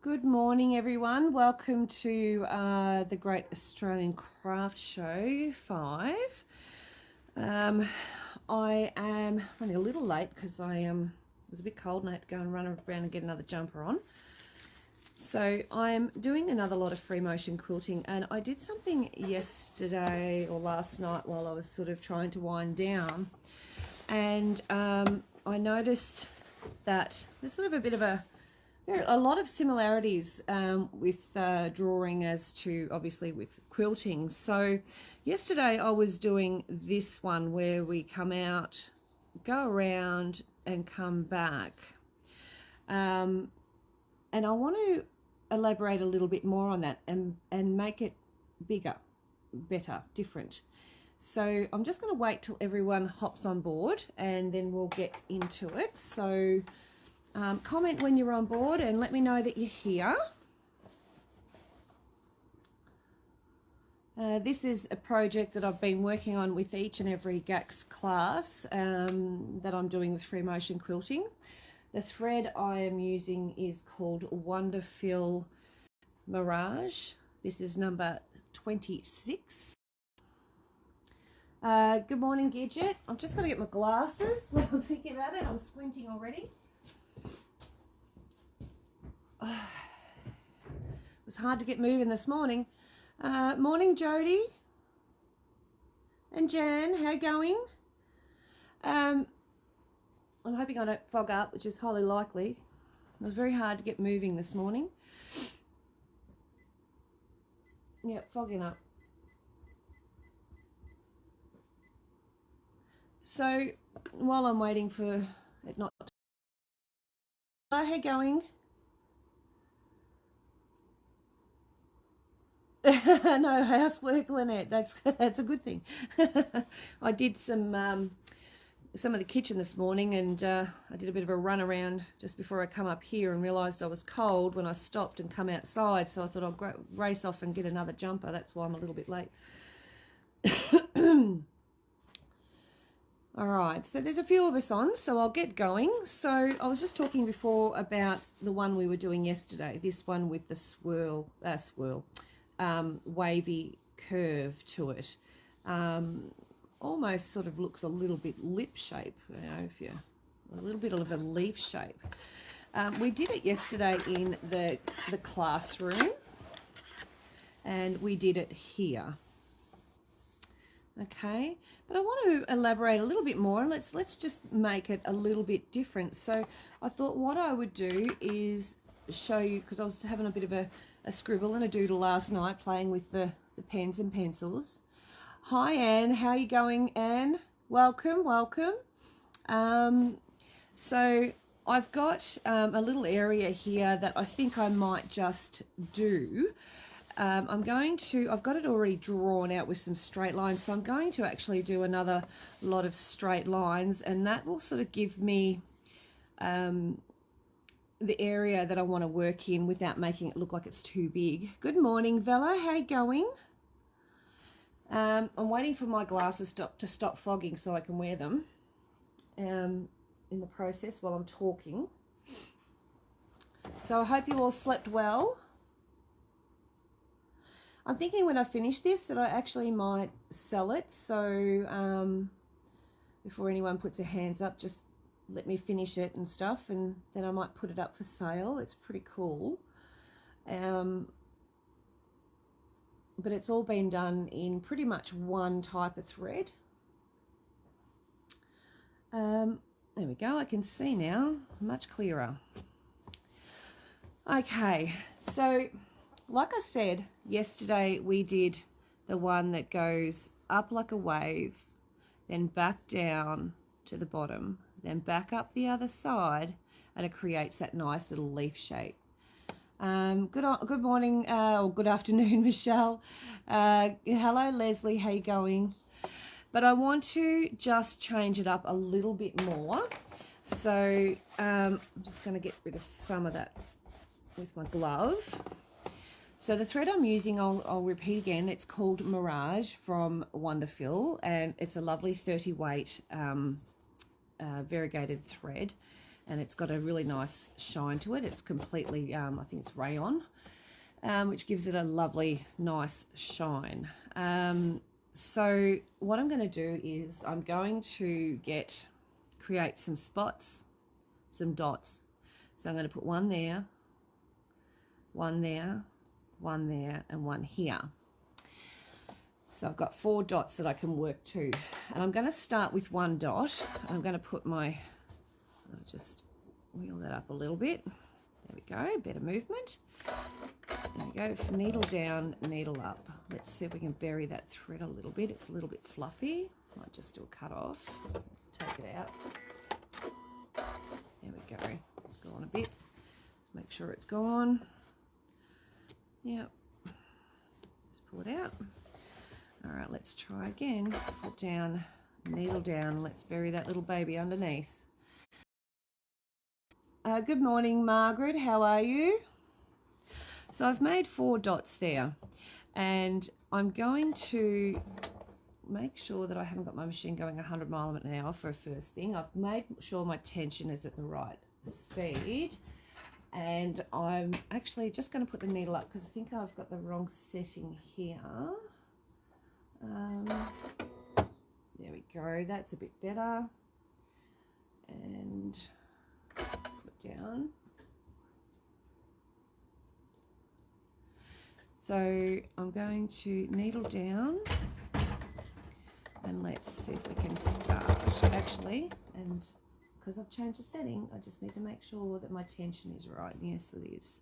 Good morning, everyone. Welcome to the Great Australian Craft Show 5. I am running a little late because I was a bit cold and I had to go and run around and get another jumper on. So I'm doing another lot of free motion quilting, and I did something yesterday or last night while I was sort of trying to wind down, and I noticed that there's sort of a bit of there are a lot of similarities with drawing as to obviously with quilting. So yesterday I was doing this one where we come out, go around and come back. And I want to elaborate a little bit more on that and make it bigger, better, different. So I'm just going to wait till everyone hops on board and then we'll get into it. So comment when you're on board and let me know that you're here. This is a project that I've been working on with each and every GACS class that I'm doing with free motion quilting. The thread I am using is called Wonderfill Mirage. This is number 26. Good morning, Gidget. I'm just going to get my glasses while I'm thinking about it. I'm squinting already. It was hard to get moving this morning. Morning, Jody and Jan. How you going? I'm hoping I don't fog up, which is highly likely. It was very hard to get moving this morning. Yeah, fogging up. So while I'm waiting for it not to... How you going? No housework, Lynette. That's a good thing. I did some of the kitchen this morning, and I did a bit of a run around just before I come up here and realised I was cold when I stopped and come outside. So I thought I'll race off and get another jumper. That's why I'm a little bit late. All right, so there's a few of us on, so I'll get going. So I was just talking before about the one we were doing yesterday. This one with the wavy curve to it. Almost sort of looks a little bit lip shape, you know, if you're a little bit of a leaf shape. We did it yesterday in the classroom, and we did it here. Okay, but I want to elaborate a little bit more, and let's just make it a little bit different. So I thought what I would do is show you, because I was having a bit of a scribble and a doodle last night playing with the pens and pencils. Hi Anne, how are you going, Anne? Welcome. So I've got a little area here that I think I might just do. I've got it already drawn out with some straight lines, so I'm going to actually do another lot of straight lines, and that will sort of give me the area that I want to work in without making it look like it's too big. Good morning, Vella. How you going? I'm waiting for my glasses to stop fogging so I can wear them in the process while I'm talking. So I hope you all slept well. I'm thinking when I finish this that I actually might sell it. So before anyone puts their hands up, just let me finish it and stuff, and then I might put it up for sale. It's pretty cool. But it's all been done in pretty much one type of thread. There we go. I can see now much clearer. Okay, so like I said yesterday, we did the one that goes up like a wave, then back down to the bottom, then back up the other side, and it creates that nice little leaf shape. Good morning or good afternoon, Michelle. Hello, Leslie. How you going? But I want to just change it up a little bit more. So I'm just going to get rid of some of that with my glove. So the thread I'm using, I'll repeat again, it's called Mirage from Wonderfill, and it's a lovely 30 weight variegated thread. and it's got a really nice shine to it. It's completely, I think it's rayon, which gives it a lovely, nice shine. So what I'm going to do is I'm going to create some spots, some dots. So I'm going to put one there, one there, one there, and one here. So I've got 4 dots that I can work to. And I'm going to start with one dot. I'm going to put I'll just wheel that up a little bit. There we go, better movement. There we go, needle down, needle up. Let's see if we can bury that thread a little bit. It's a little bit fluffy. Might just do a cut off, take it out. There we go, it's gone a bit. Let's make sure it's gone. Yep, just pull it out. All right, let's try again. Put down, needle down. Let's bury that little baby underneath. Good morning, Margaret. How are you? So I've made 4 dots there, and I'm going to make sure that I haven't got my machine going 100 miles an hour for a first thing. I've made sure my tension is at the right speed, and I'm actually just going to put the needle up because I think I've got the wrong setting here. There we go, that's a bit better. And put down. So I'm going to needle down, and let's see if we can start. Actually, and because I've changed the setting, I just need to make sure that my tension is right. Yes, it is.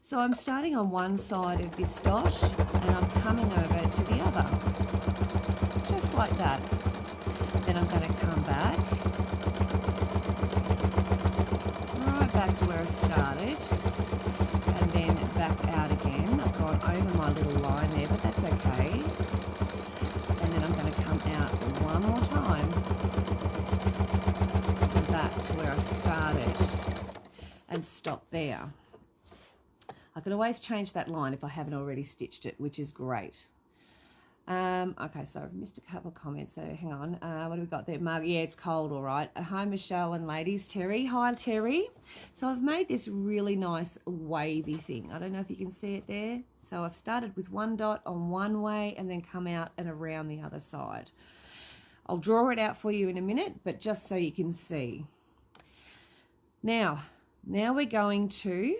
So I'm starting on one side of this dot, and I'm coming over to the other, just like that. Then I'm going to come back, right back to where I started, and then back out again. I've gone over my little line there, but that's okay. And then I'm going to come out one more time, and back to where I started, and stop there. I can always change that line if I haven't already stitched it, which is great. Okay, so I've missed a couple of comments, so hang on. What do we got there? Mark, yeah, it's cold, all right. Hi, Michelle and ladies. Terry, hi, Terry. So I've made this really nice wavy thing. I don't know if you can see it there. So I've started with one dot on one way and then come out and around the other side. I'll draw it out for you in a minute, but just so you can see. Now we're going to...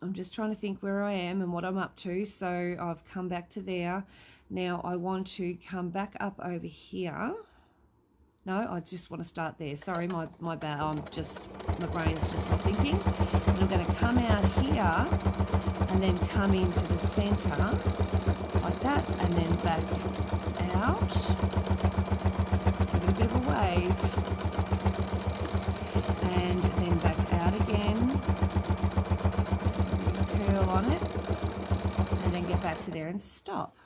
I'm just trying to think where I am and what I'm up to. So I've come back to there. Now I want to come back up over here. No, I just want to start there. Sorry, my bad. My brain's just not thinking. And I'm going to come out here and then come into the center like that, and then back out. Give it a bit of a wave, and then back out again. Curl on it, and then get back to there and stop.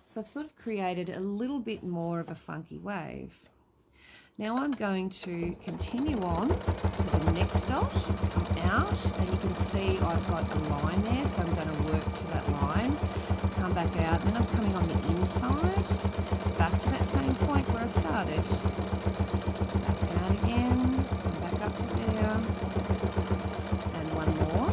So I've sort of created a little bit more of a funky wave. Now I'm going to continue on to the next dot, come out, and you can see I've got a line there, so I'm going to work to that line, come back out, and then I'm coming on the inside, back to that same point where I started. Back out again, back up to there, and one more.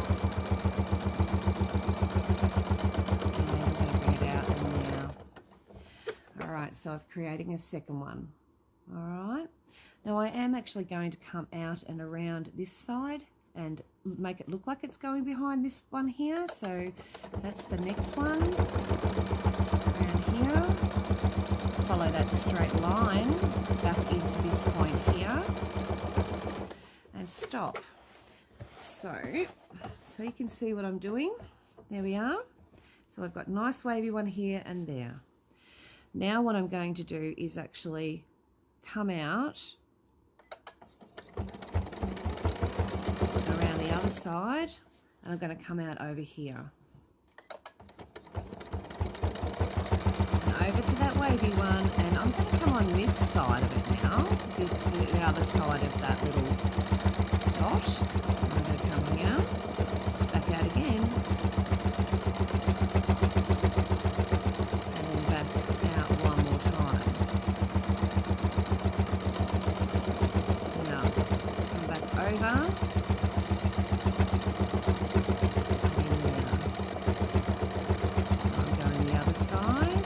So I'm creating a second one. All right, now I am actually going to come out and around this side and make it look like it's going behind this one here. So that's the next one, around here, follow that straight line back into this point here and stop. So you can see what I'm doing. There we are. So I've got a nice wavy one here and there. Now what I'm going to do is actually come out around the other side, and I'm going to come out over here. And over to that wavy one, and I'm going to come on this side of it now, the other side of that little dot. I'm going to come here, back out again. over. I'm going the other side.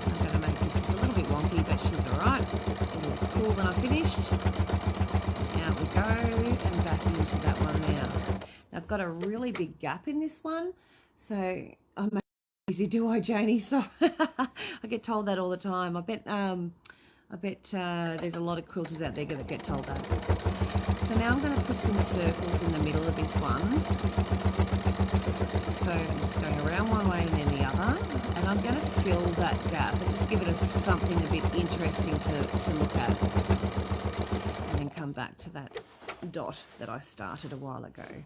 I'm going to make this a little bit wonky, but she's all right. It'll look cool when I finished. Out we go, and back into that one now. Now I've got a really big gap in this one, so I'm easy, do I, Janie? So I get told that all the time. I bet there's a lot of quilters out there that get told that. So now I'm going to put some circles in the middle of this one. So I'm just going around one way and then the other, and I'm going to fill that gap and just give it something a bit interesting to look at, and then come back to that dot that I started a while ago.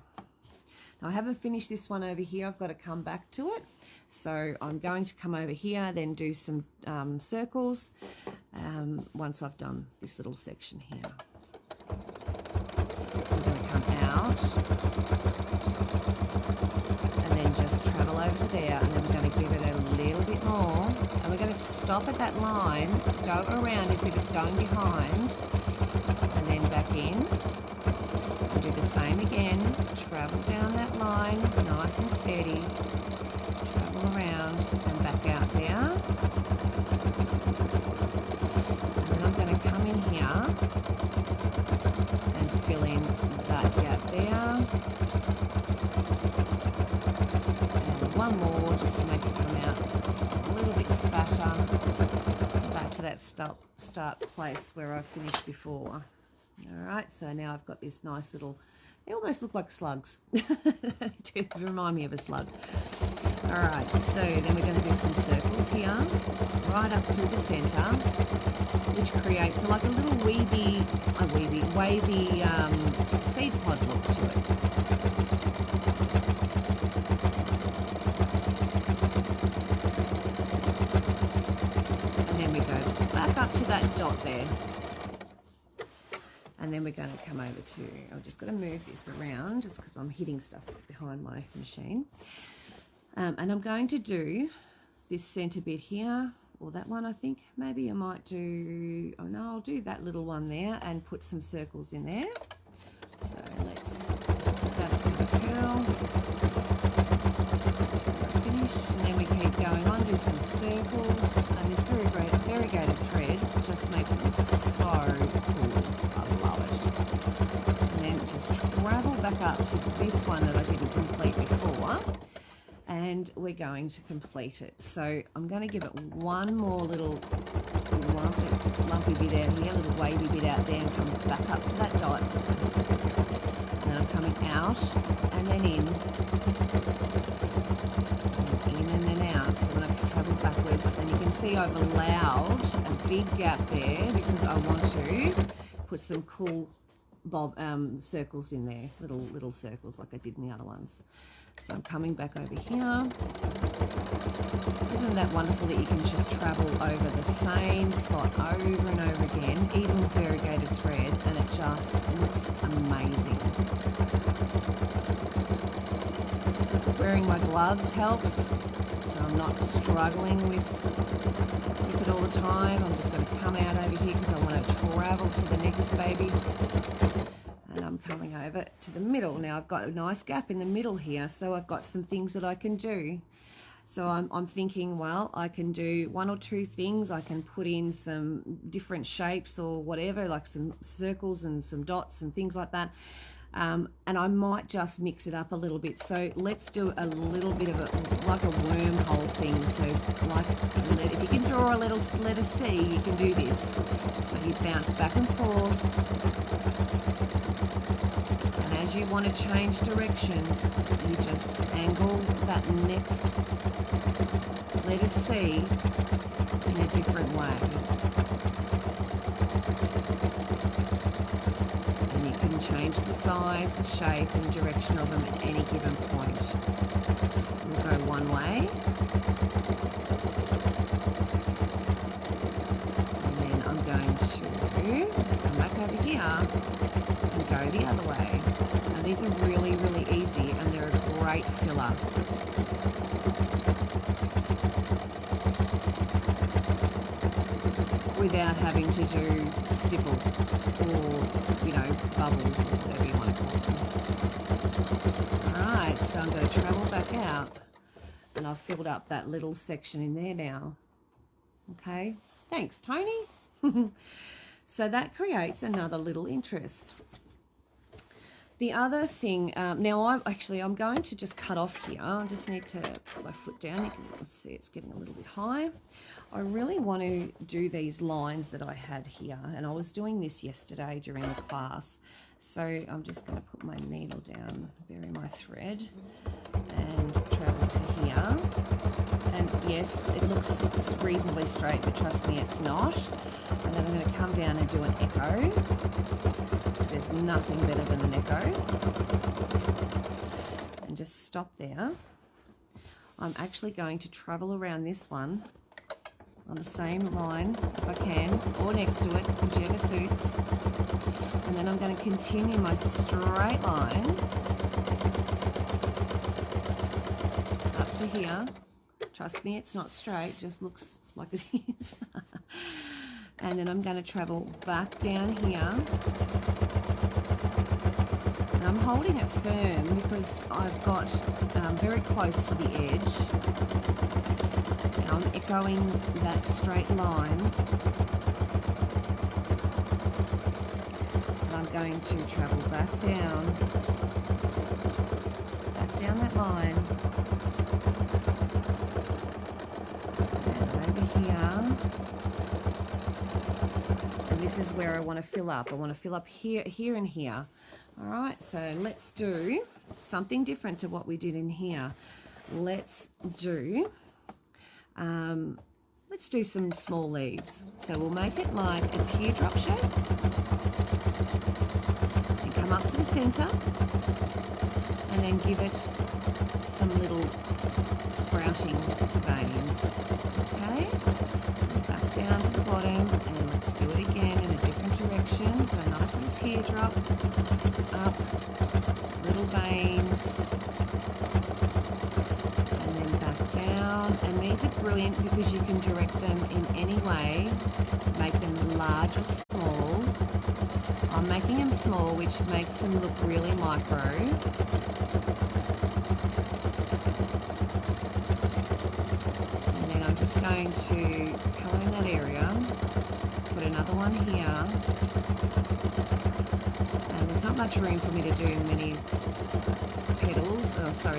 Now I haven't finished this one over here. I've got to come back to it. So I'm going to come over here, then do some circles once I've done this little section here. So I'm going to come out and then just travel over to there, and then we're going to give it a little bit more, and we're going to stop at that line, go around as if it's going behind, and then back in, and do the same again, travel down that line, nice and steady, around and back out there, and then I'm going to come in here and fill in that gap there, and one more just to make it come out a little bit fatter, back to that start place where I finished before. Alright, so now I've got this nice little, they almost look like slugs. They remind me of a slug. Alright, so then we're going to do some circles here, right up through the centre, which creates like a little wavy seed pod look to it. And then we go back up to that dot there. And then we're going to come over to, I'm just going to move this around just because I'm hitting stuff behind my machine. And I'm going to do this centre bit here, or that one I think. Maybe I might do, oh no, I'll do that little one there and put some circles in there. So let's just put that up with a curl. Finish, and then we keep going on, do some circles. And this variegated thread just makes it look so cool. I love it. And then just travel back up to this one that I didn't complete before. And we're going to complete it. So I'm going to give it one more little lumpy bit out here, little wavy bit out there, and come back up to that dot. And then I'm coming out and then in and then out. So I'm going to travel backwards, and you can see I've allowed a big gap there because I want to put some cool circles in there, little circles like I did in the other ones. So I'm coming back over here. Isn't that wonderful that you can just travel over the same spot over and over again, even with variegated thread, and it just looks amazing. Wearing my gloves helps, so I'm not struggling with it all the time. I'm just going to come out over here because I want to travel to the next baby. And I'm coming over to the middle. Now I've got a nice gap in the middle here, so I've got some things that I can do. So I'm thinking, well, I can do one or two things. I can put in some different shapes or whatever, like some circles and some dots and things like that. And I might just mix it up a little bit. So let's do a little bit of like a wormhole thing. So like, if you can draw a little letter C, you can do this. So you bounce back and forth. And as you want to change directions, you just angle that next letter C in a different way. And you can change the size, the shape and direction of them at any given point. We'll go one way. And then I'm going to come back over here and go the other way. And these are really, really easy, and they're a great filler. Without having to do stipple or So I'm going to travel back out, and I've filled up that little section in there now. Okay, thanks, Tony. So that creates another little interest. The other thing, now I'm going to just cut off here. I just need to put my foot down. You can see it's getting a little bit high. I really want to do these lines that I had here, and I was doing this yesterday during the class. So I'm just going to put my needle down, bury my thread, and travel to here. And yes, it looks reasonably straight, but trust me, it's not. And then I'm going to come down and do an echo, because there's nothing better than an echo. And just stop there. I'm actually going to travel around this one on the same line if I can, or next to it, whichever suits. And then I'm going to continue my straight line up to here. Trust me, it's not straight, just looks like it is. And then I'm going to travel back down here. And I'm holding it firm because I've got very close to the edge. And I'm echoing that straight line. And I'm going to travel back down that line. And over here. And this is where I want to fill up. I want to fill up here, here, and here. All right, so let's do something different to what we did in here. Let's do some small leaves. So we'll make it like a teardrop shape and come up to the center, and then give it some little sprouting veins. Okay, back down to the bottom, and let's do it again in a different direction. So nice little teardrop, up, little veins, and then back down. And these are brilliant because you can direct them in any way, make them large or small. I'm making them small, which makes them look really micro. And then I'm just going to colour in that area, put another one here. And there's not much room for me to do many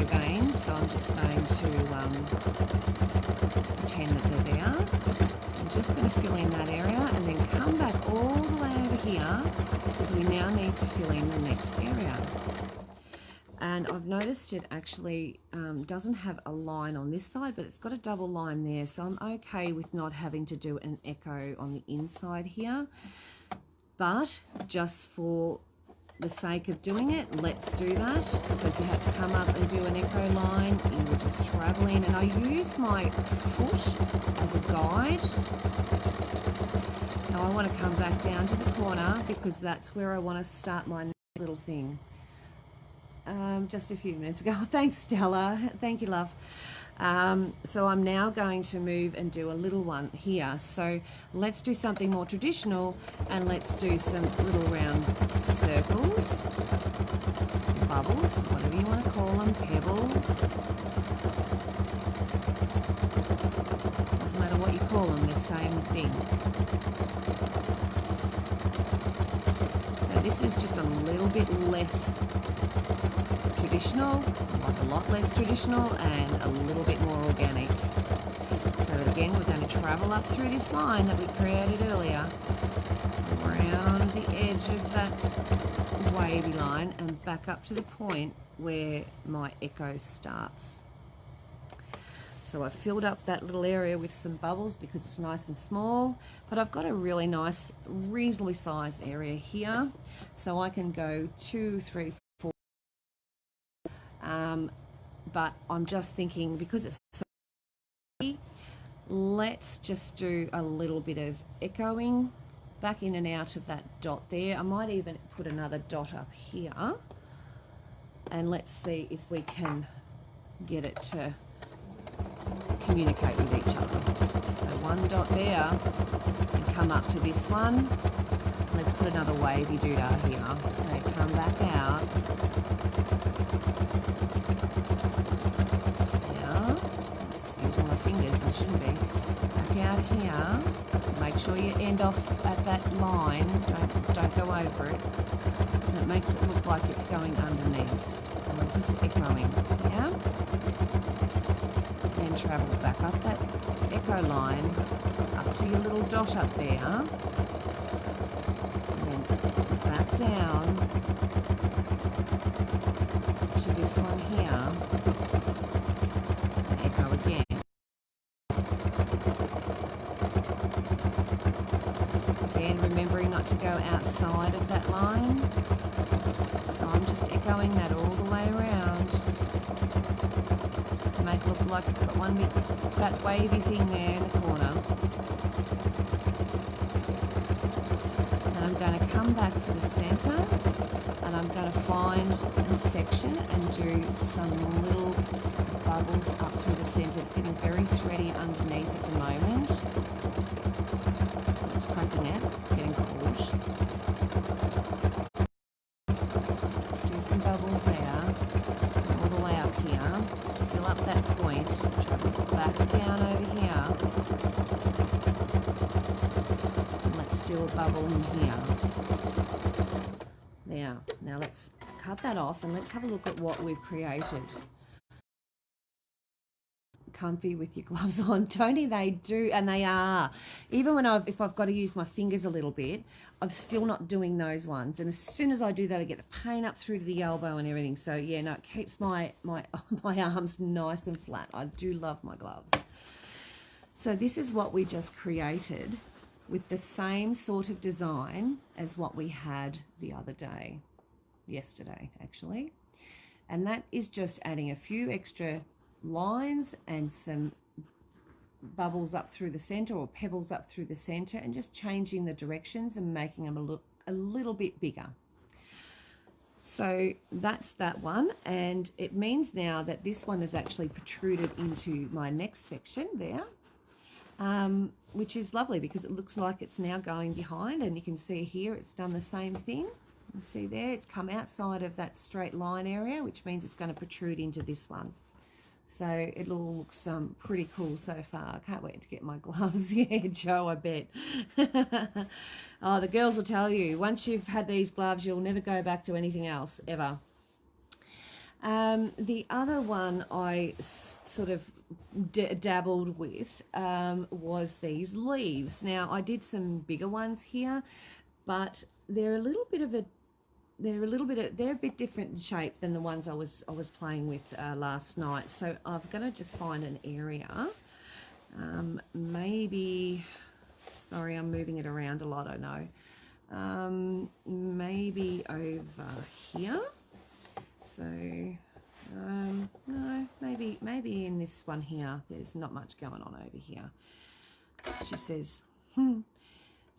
veins, so I'm just going to pretend that they're there. I'm just going to fill in that area and then come back all the way over here, because we now need to fill in the next area. And I've noticed it actually doesn't have a line on this side, but it's got a double line there, so I'm okay with not having to do an echo on the inside here. But just for the sake of doing it, let's do that. So if you had to come up and do an echo line, you would just travel in, and I use my foot as a guide. Now I want to come back down to the corner because that's where I want to start my next little thing. Just a few minutes ago. Thanks, Stella. Thank you, love. So I'm now going to move and do a little one here. So let's do something more traditional, and let's do some little round circles, bubbles, whatever you want to call them, pebbles. Doesn't matter what you call them, they're the same thing. So this is just a little bit less traditional, like a lot less traditional, and a little bit more organic. So again, we're going to travel up through this line that we created earlier, around the edge of that wavy line, and back up to the point where my echo starts. So I've filled up that little area with some bubbles because it's nice and small, but I've got a really nice, reasonably sized area here. So I can go 2, 3, 4. But I'm just thinking, because it's so easy, let's just do a little bit of echoing back in and out of that dot there. I might even put another dot up here, and let's see if we can get it to communicate with each other. So one dot there, and come up to this one. Let's put another wavy doodah here. So come back out. shouldn't be. Back out here. Make sure you end off at that line. Don't go over it. So it makes it look like it's going underneath. And we're just echoing. Yeah? Then travel back up that echo line, up to your little dot up there. And then back down to this one here. And echo again. Again, remembering not to go outside of that line. So I'm just echoing that all the way around. Just to make it look like it's got one big fat wavy thing there in the corner. And I'm going to come back to the centre and I'm going to find a section and do some little bubbles up through the centre. It's getting very thready underneath at the moment. So it's cracking it. It's getting cold. Let's do some bubbles there. All the way up here. Fill up that point. Travel back down over here. And let's do a bubble in here. There. Now let's cut that off and let's have a look at what we've created. Comfy with your gloves on, Tony. They do, and they are. Even when if I've got to use my fingers a little bit, I'm still not doing those ones. And as soon as I do that, I get the pain up through to the elbow and everything. So yeah, no, it keeps my arms nice and flat. I do love my gloves. So this is what we just created with the same sort of design as what we had the other day, yesterday actually. And that is just adding a few extra lines and some bubbles up through the center or pebbles up through the center and just changing the directions and making them look a little bit bigger. So that's that one, and it means now that this one is actually protruded into my next section there, which is lovely because it looks like it's now going behind, and you can see here it's done the same thing. You see there it's come outside of that straight line area, which means it's going to protrude into this one. So it all looks pretty cool so far. I can't wait to get my gloves. Yeah, Joe, I bet. Oh, the girls will tell you, once you've had these gloves, you'll never go back to anything else, ever. The other one I sort of dabbled with was these leaves. Now, I did some bigger ones here, but they're a bit different in shape than the ones I was playing with last night. So I'm going to just find an area, maybe, sorry, I'm moving it around a lot, I know, maybe over here. So no, maybe in this one here. There's not much going on over here. She says,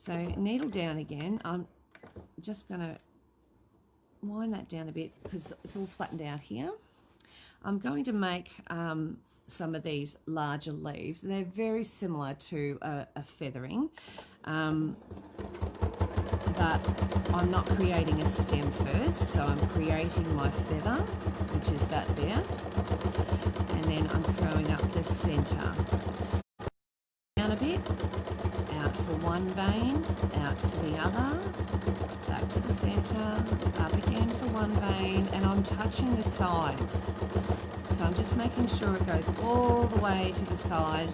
So needle down again. I'm just going to wind that down a bit because it's all flattened out here. I'm going to make some of these larger leaves. They're very similar to a feathering, but I'm not creating a stem first, so I'm creating my feather, which is that there, and then I'm throwing up the center. Down a bit, out for one vein, out for the other, back to the center, up again for one vein, and I'm touching the sides. So I'm just making sure it goes all the way to the side,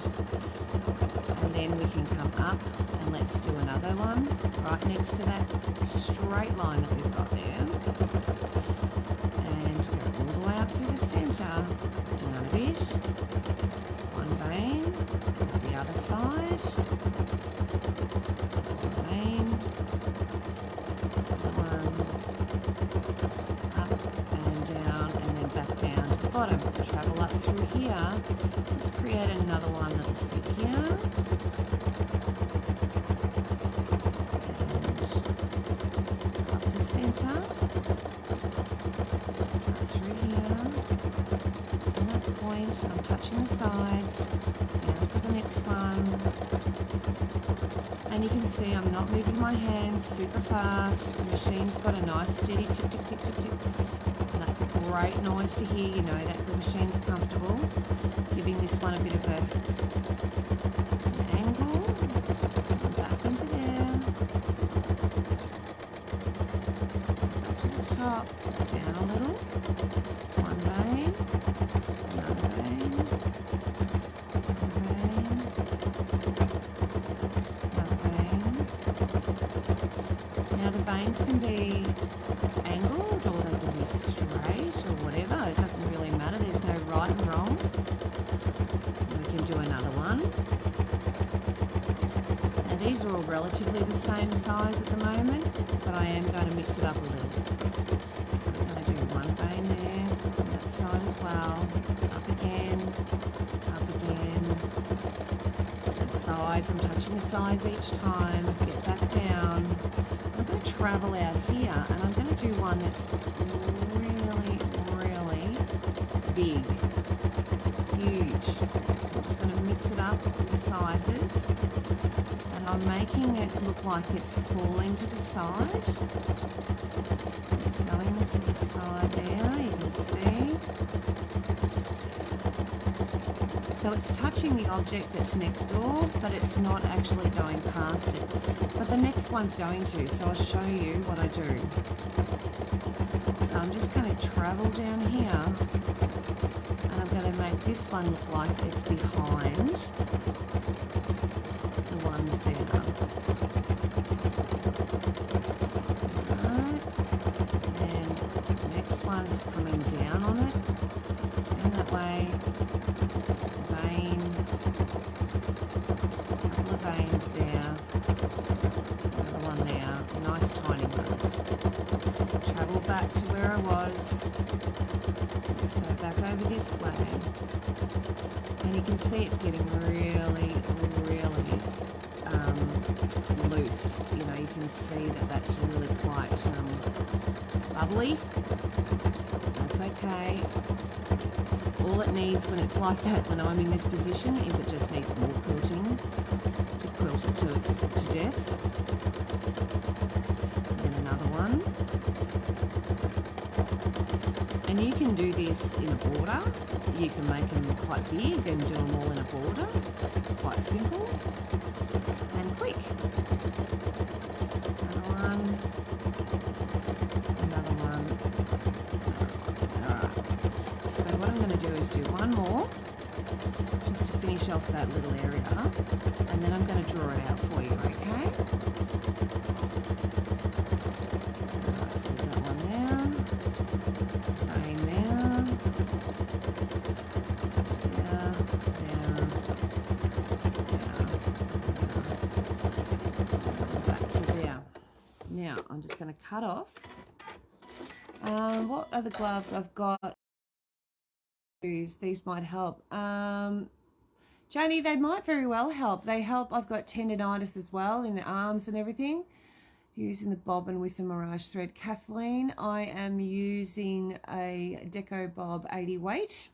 and then we can come up and let's do another one right next to that straight line that we've got there, and go all the way up through the center, down a bit, one vein, the other side, vein, one, up and down, and then back down to the bottom. Travel up through here. Let's create another one that will fit here. And up the center. Up through here. To that point, I'm touching the sides. Down for the next one. And you can see I'm not moving my hands super fast. The machine's got a nice steady tick, tick, tick, tick, tick. And that's a great noise to hear, you know, that the machine's comfortable. Giving this one a bit of a top, down a little, one vein, another vein, another vein. Now the veins can be angled or they can be straight or whatever. It doesn't really matter. There's no right and wrong. And we can do another one. Now these are all relatively the same size at the moment, but I am going to mix it up a little. So we're going to do one vein there on that side as well. Up again, to the sides. I'm touching the sides each time. Get back down. I'm going to travel out here, and I'm going to do one that's really, really big, huge. So I'm just going to mix it up with the sizes, and I'm making it look like it's falling to the side. It's going to the side there, you can see. So it's touching the object that's next door, but it's not actually going past it. But the next one's going to, so I'll show you what I do. So I'm just going to travel down here, and I'm going to make this one look like it's behind the ones there. Alright, and the next one's coming down on it, and that way. Vein, couple of veins there, another one there, nice tiny ones. Travel back to where I was. Let's go back over this way. And you can see it's getting really, really loose. You know, you can see that that's really quite bubbly. That's okay. All it needs when it's like that, when I'm in this position, is it just needs more quilting to quilt it to death. And another one. And you can do this in a border. You can make them quite big and do them all in a border. Quite simple and quick. Another one. Another one. Alright. So what I'm going to do is do one more, just to finish off that little area, and then I'm going to draw it out for you, okay? Alright, so that one there, vein there, back to there. Now, I'm just going to cut off. What are the gloves I've got? These might help. Janie, they might very well help. They help. I've got tendonitis as well in the arms and everything. Using the bobbin with the Mirage thread. Kathleen, I am using a Deco Bob 80 weight.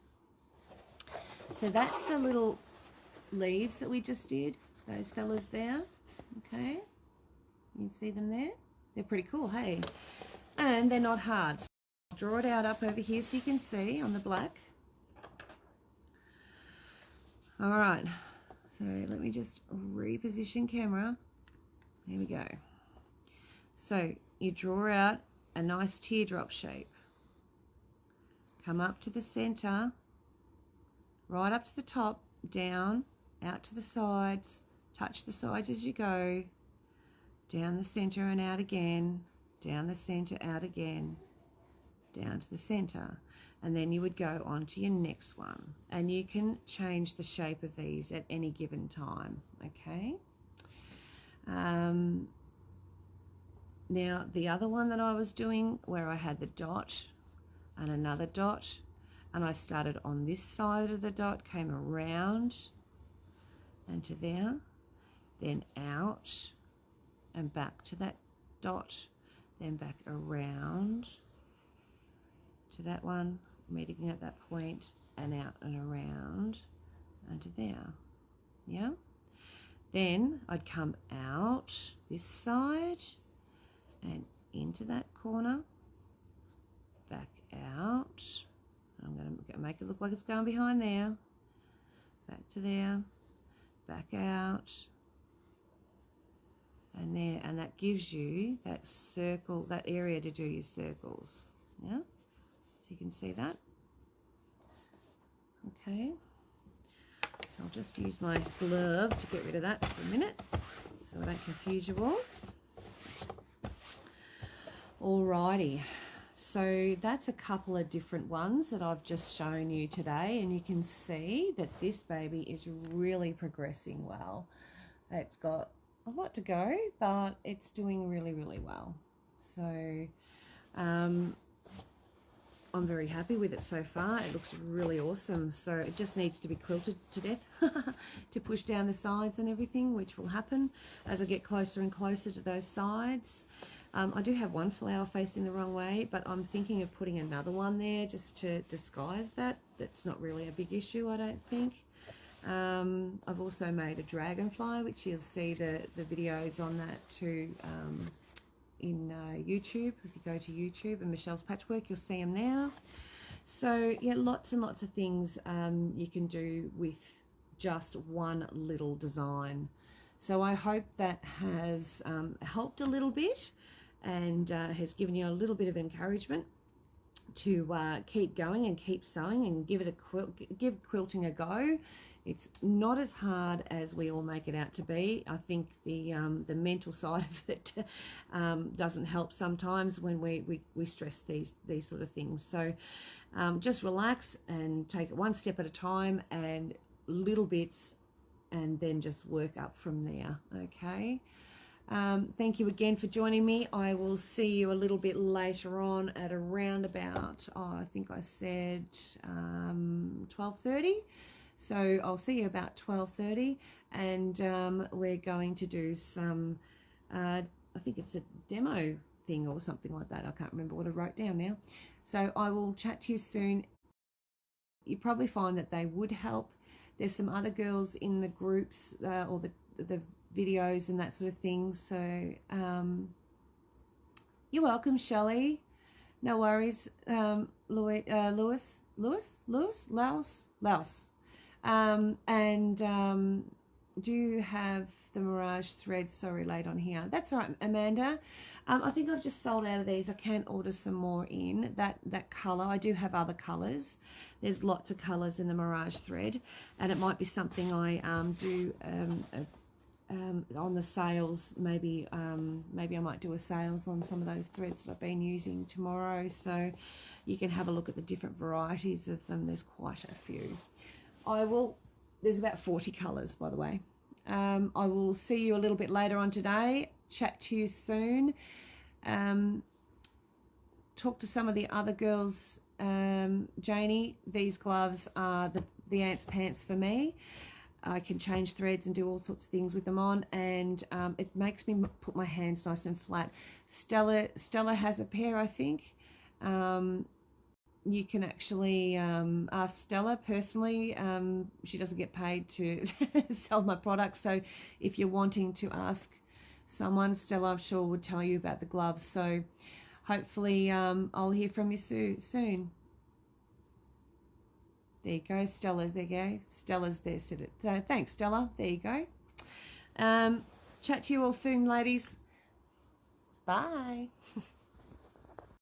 So that's the little leaves that we just did. Those fellas there. Okay. You can see them there. They're pretty cool, hey? And they're not hard. So I'll draw it out up over here so you can see on the black. All right, so let me just reposition camera. There we go. So you draw out a nice teardrop shape. Come up to the center, right up to the top, down, out to the sides, touch the sides as you go, down the center and out again, down the center, out again, down to the center. And then you would go on to your next one. And you can change the shape of these at any given time, okay? Now, the other one that I was doing where I had the dot and another dot, and I started on this side of the dot, came around and to there, then out and back to that dot, then back around to that one, meeting at that point, and out and around and to there. Yeah, then I'd come out this side and into that corner, back out. I'm going to make it look like it's going behind there, back to there, back out, and there, and that gives you that circle, that area to do your circles. Yeah, so you can see that. Okay, so I'll just use my glove to get rid of that for a minute so I don't confuse you all. Alrighty, so that's a couple of different ones that I've just shown you today, and you can see that this baby is really progressing well. It's got a lot to go, but it's doing really, really well. So I'm very happy with it so far. It looks really awesome. So it just needs to be quilted to death to push down the sides and everything, which will happen as I get closer and closer to those sides. I do have one flower facing the wrong way, but I'm thinking of putting another one there just to disguise that. That's not really a big issue, I don't think. I've also made a dragonfly, which you'll see the videos on that too in YouTube. If you go to YouTube and Michelle's Patchwork, you'll see them now. So yeah, lots and lots of things you can do with just one little design. So I hope that has helped a little bit and has given you a little bit of encouragement to keep going and keep sewing and give quilting a go. It's not as hard as we all make it out to be. I think the mental side of it doesn't help sometimes when we stress these sort of things. So just relax and take it one step at a time and little bits, and then just work up from there. Okay. Thank you again for joining me. I will see you a little bit later on at around about, I think I said 12:30. So I'll see you about 12:30, and we're going to do some, I think it's a demo thing or something like that. I can't remember what I wrote down now. So I will chat to you soon. You probably find that they would help. There's some other girls in the groups or the videos and that sort of thing. So you're welcome, Shelley. No worries. Laos. Do you have the Mirage thread? Sorry, late on here. That's all right, Amanda. I think I've just sold out of these. I can order some more in that color. I do have other colors. There's lots of colors in the Mirage thread, and it might be something I do on the sales. Maybe I might do a sales on some of those threads that I've been using tomorrow, so you can have a look at the different varieties of them. There's quite a few. There's about 40 colors, by the way. I will see you a little bit later on today. Chat to you soon. Talk to some of the other girls. Janie, these gloves are the Ants Pants for me. I can change threads and do all sorts of things with them on, and it makes me put my hands nice and flat. Stella has a pair, I think. You can actually ask Stella personally. She doesn't get paid to sell my products, so if you're wanting to ask someone, Stella, I'm sure, would tell you about the gloves. So hopefully I'll hear from you soon. There you go, Stella. There you go. Stella's there. Said it. So thanks, Stella. There you go. Chat to you all soon, ladies. Bye.